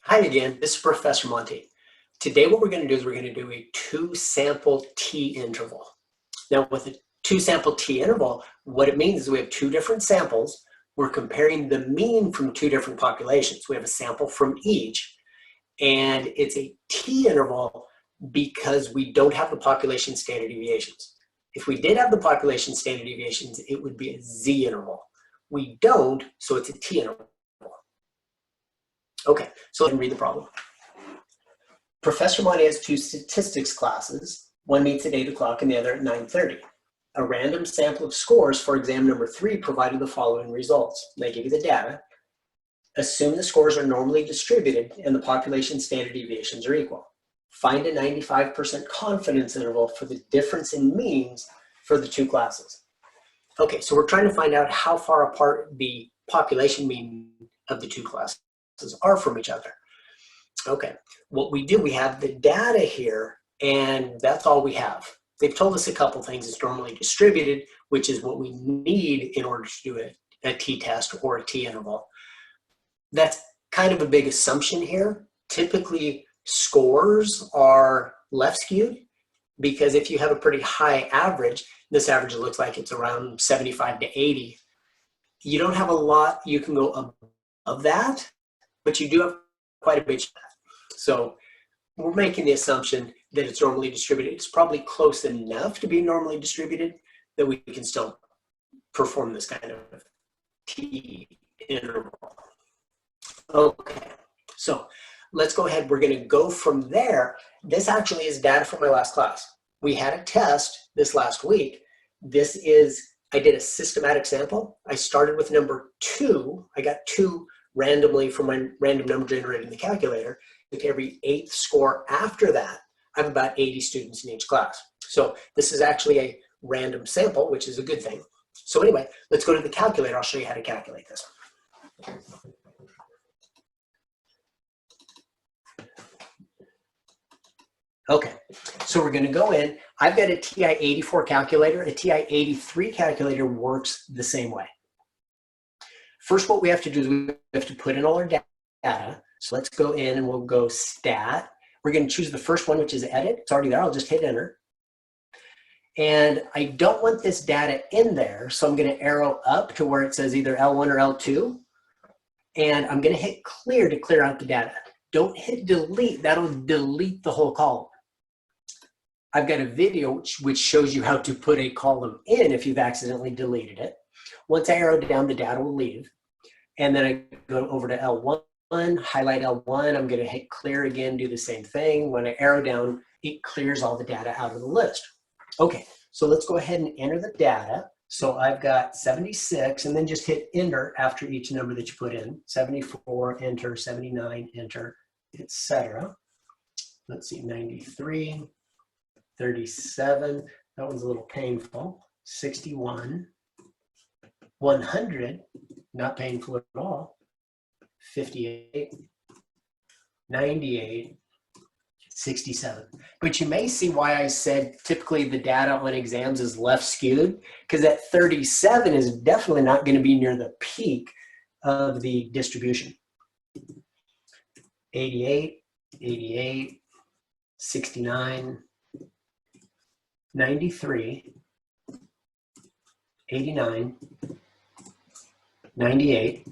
Hi again, this is Professor Monty. Today what we're going to do is we're going to do a two-sample t-interval. Now with a two-sample t-interval, what it means is we have two different samples. We're comparing the mean from two different populations. We have a sample from each, and it's a t-interval because we don't have the population standard deviations. If we did have the population standard deviations, it would be a z-interval. We don't, so it's a t-interval. Okay, so let me read the problem. Professor Monty has two statistics classes. One meets at 8 o'clock and the other at 9:30. A random sample of scores for exam number 3 provided the following results. They give you the data. Assume the scores are normally distributed and the population standard deviations are equal. Find a 95% confidence interval for the difference in means for the two classes. Okay, so we're trying to find out how far apart the population mean of the two classes are from each other. Okay, what we do, we have the data here, and that's all we have. They've told us a couple things. It's normally distributed, which is what we need in order to do a t-test or a t-interval. That's kind of a big assumption here. Typically, scores are left skewed because if you have a pretty high average, this average looks like it's around 75 to 80. You don't have a lot you can go above that, but you do have quite a bit of that. So we're making the assumption that it's normally distributed. It's probably close enough to be normally distributed that we can still perform this kind of t-interval. Okay, so let's go ahead. We're going to go from there. This actually is data from my last class. We had a test this last week. I did a systematic sample. I started with number 2. I got 2 randomly from my random number generator in the calculator. With every 8th score after that, I have about 80 students in each class. So this is actually a random sample, which is a good thing. So anyway, let's go to the calculator. I'll show you how to calculate this. Okay, so we're going to go in. I've got a TI84 calculator. A TI83 calculator works the same way. First, what we have to do is we have to put in all our data. So let's go in and we'll go stat. We're going to choose the first one, which is edit. It's already there. I'll just hit enter. And I don't want this data in there, so I'm going to arrow up to where it says either L1 or L2. And I'm going to hit clear to clear out the data. Don't hit delete. That'll delete the whole column. I've got a video which shows you how to put a column in if you've accidentally deleted it. Once I arrow down, the data will leave. And then I go over to L1, highlight L1. I'm going to hit clear again, do the same thing. When I arrow down, it clears all the data out of the list. Okay, so let's go ahead and enter the data. So I've got 76, and then just hit enter after each number that you put in. 74, enter, 79, enter, etc. Let's see, 93, 37. That one's a little painful. 61. 100, not painful at all. 58, 98, 67. But you may see why I said typically the data on exams is left skewed, because that 37 is definitely not going to be near the peak of the distribution. 88, 88, 69, 93, 89, 98,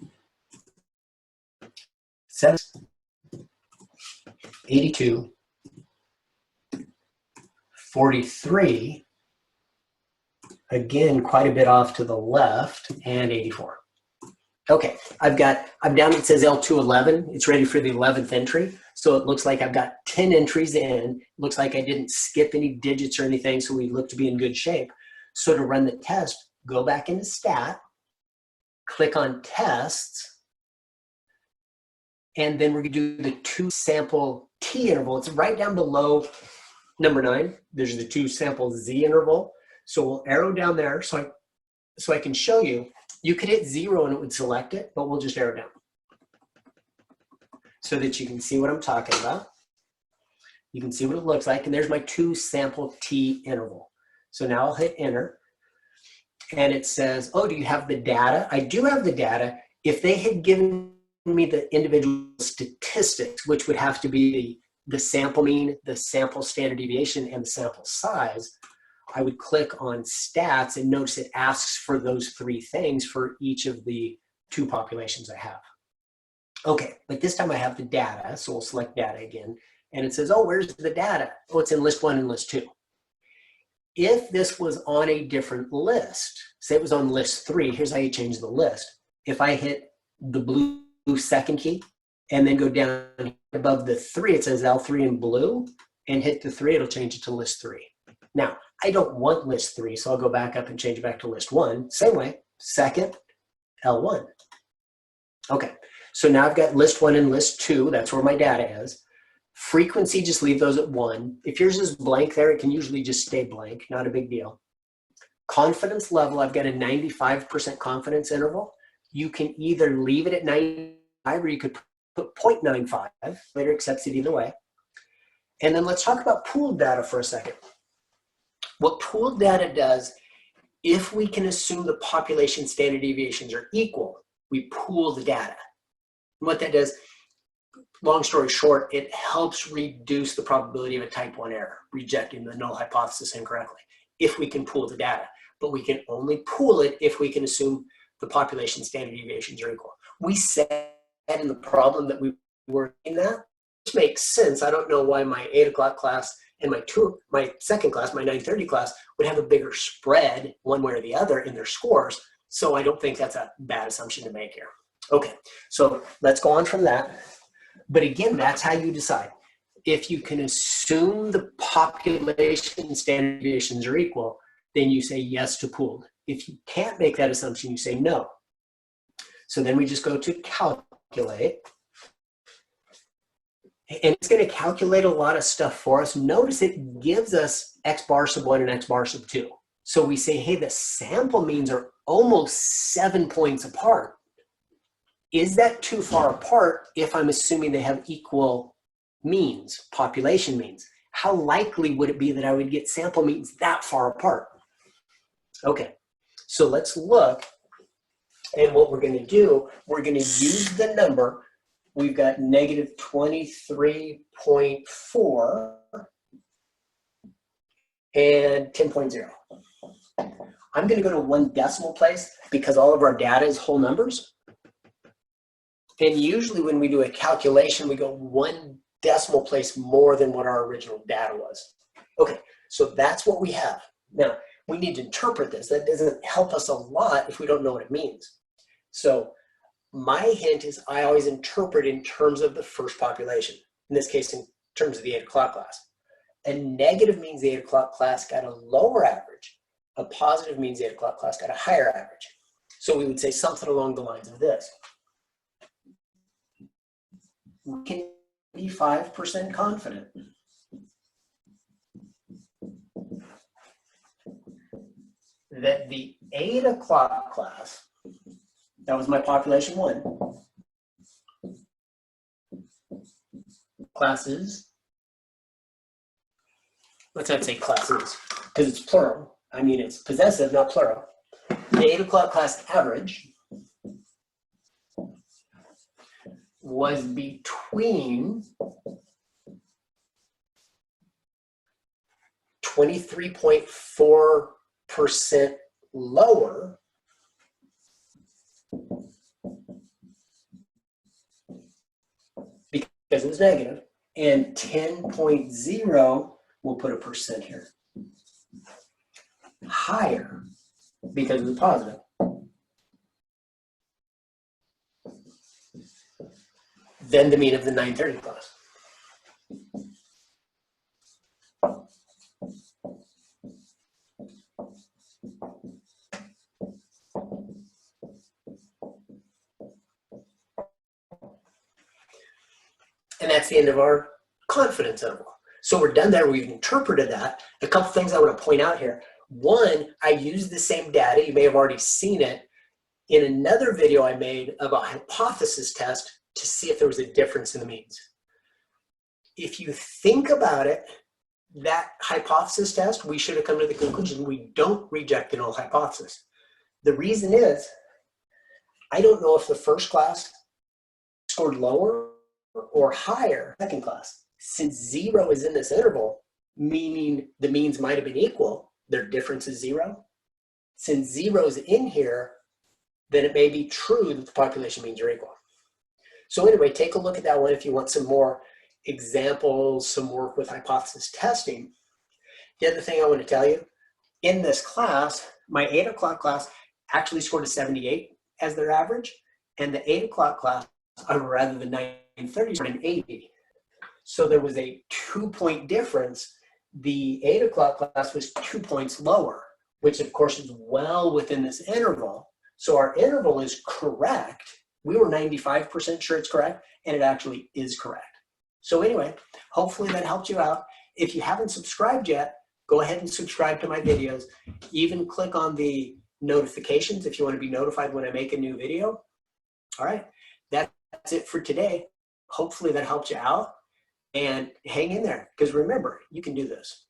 7, 82, 43, again, quite a bit off to the left, and 84. Okay, I'm down, it says L211. It's ready for the 11th entry. So it looks like I've got 10 entries in. Looks like I didn't skip any digits or anything, so we look to be in good shape. So to run the test, go back into stat, click on tests, and then we're going to do the two-sample t-interval. It's right down below number 9. There's the two-sample z-interval. So we'll arrow down there so I can show you. You could hit 0 and it would select it, but we'll just arrow down so that you can see what I'm talking about. You can see what it looks like, and there's my two-sample t-interval. So now I'll hit enter. And it says, oh, do you have the data? I do have the data. If they had given me the individual statistics, which would have to be the sample mean, the sample standard deviation, and the sample size, I would click on stats and notice it asks for those three things for each of the two populations I have. Okay, but this time I have the data, so we'll select data again, and it says, oh, where's the data? Oh, it's in list 1 and list 2. If this was on a different list, say it was on list 3, here's how you change the list. If I hit the blue second key and then go down above the 3, it says L3 in blue, and hit the 3, it'll change it to list 3. Now, I don't want list 3, so I'll go back up and change it back to list 1. Same way, second, L1. Okay, so now I've got list 1 and list 2, that's where my data is. Frequency, just leave those at 1. If yours is blank there, it can usually just stay blank, not a big deal. Confidence level, I've got a 95% confidence interval. You can either leave it at 95 or you could put 0.95, later accepts it either way. And then let's talk about pooled data for a second. What pooled data does, if we can assume the population standard deviations are equal, we pool the data. And what that does, long story short, it helps reduce the probability of a type 1 error, rejecting the null hypothesis incorrectly, if we can pool the data. But we can only pool it if we can assume the population standard deviations are equal. We said in the problem that we were in that, which makes sense. I don't know why my 8 o'clock class and my second class, my 9:30 class, would have a bigger spread one way or the other in their scores. So I don't think that's a bad assumption to make here. Okay, so let's go on from that. But again, that's how you decide. If you can assume the population standard deviations are equal, then you say yes to pooled. If you can't make that assumption, you say no. So then we just go to calculate. And it's going to calculate a lot of stuff for us. Notice it gives us x bar sub 1 and x bar sub 2. So we say, hey, the sample means are almost 7 points apart. Is that too far apart if I'm assuming they have equal means, population means? How likely would it be that I would get sample means that far apart? Okay, so let's look. And what we're going to do, we're going to use the number. We've got negative 23.4 and 10.0. I'm going to go to 1 decimal place because all of our data is whole numbers. And usually when we do a calculation, we go 1 decimal place more than what our original data was. Okay, so that's what we have. Now, we need to interpret this. That doesn't help us a lot if we don't know what it means. So my hint is I always interpret in terms of the first population. In this case, in terms of the 8 o'clock class. A negative means the 8 o'clock class got a lower average. A positive means the 8 o'clock class got a higher average. So we would say something along the lines of this. We can be 5% confident that the 8 o'clock class, that was my population 1, classes, let's not say classes, because it's plural. I mean, it's possessive, not plural. The 8 o'clock class average was between 23.4% lower because it was negative, and 10.0, we'll put a percent here, higher because it was positive. Than the mean of the 9:30 class. And that's the end of our confidence interval. So we're done there. We've interpreted that. A couple things I want to point out here. One, I used the same data. You may have already seen it in another video I made of a hypothesis test to see if there was a difference in the means. If you think about it, that hypothesis test, we should have come to the conclusion we don't reject the null hypothesis. The reason is, I don't know if the first class scored lower or higher second class. Since 0 is in this interval, meaning the means might have been equal, their difference is 0. Since 0 is in here, then it may be true that the population means are equal. So anyway, take a look at that one if you want some more examples, some work with hypothesis testing. The other thing I want to tell you, in this class, my 8 o'clock class actually scored a 78 as their average, and the 8 o'clock class, rather than 9:30, scored an 80. So there was a 2-point difference. The 8 o'clock class was 2 points lower, which of course is well within this interval. So our interval is correct. We were 95% sure it's correct, and it actually is correct. So anyway, hopefully that helped you out. If you haven't subscribed yet, go ahead and subscribe to my videos. Even click on the notifications if you want to be notified when I make a new video. All right, that's it for today. Hopefully that helped you out. And hang in there, because remember, you can do this.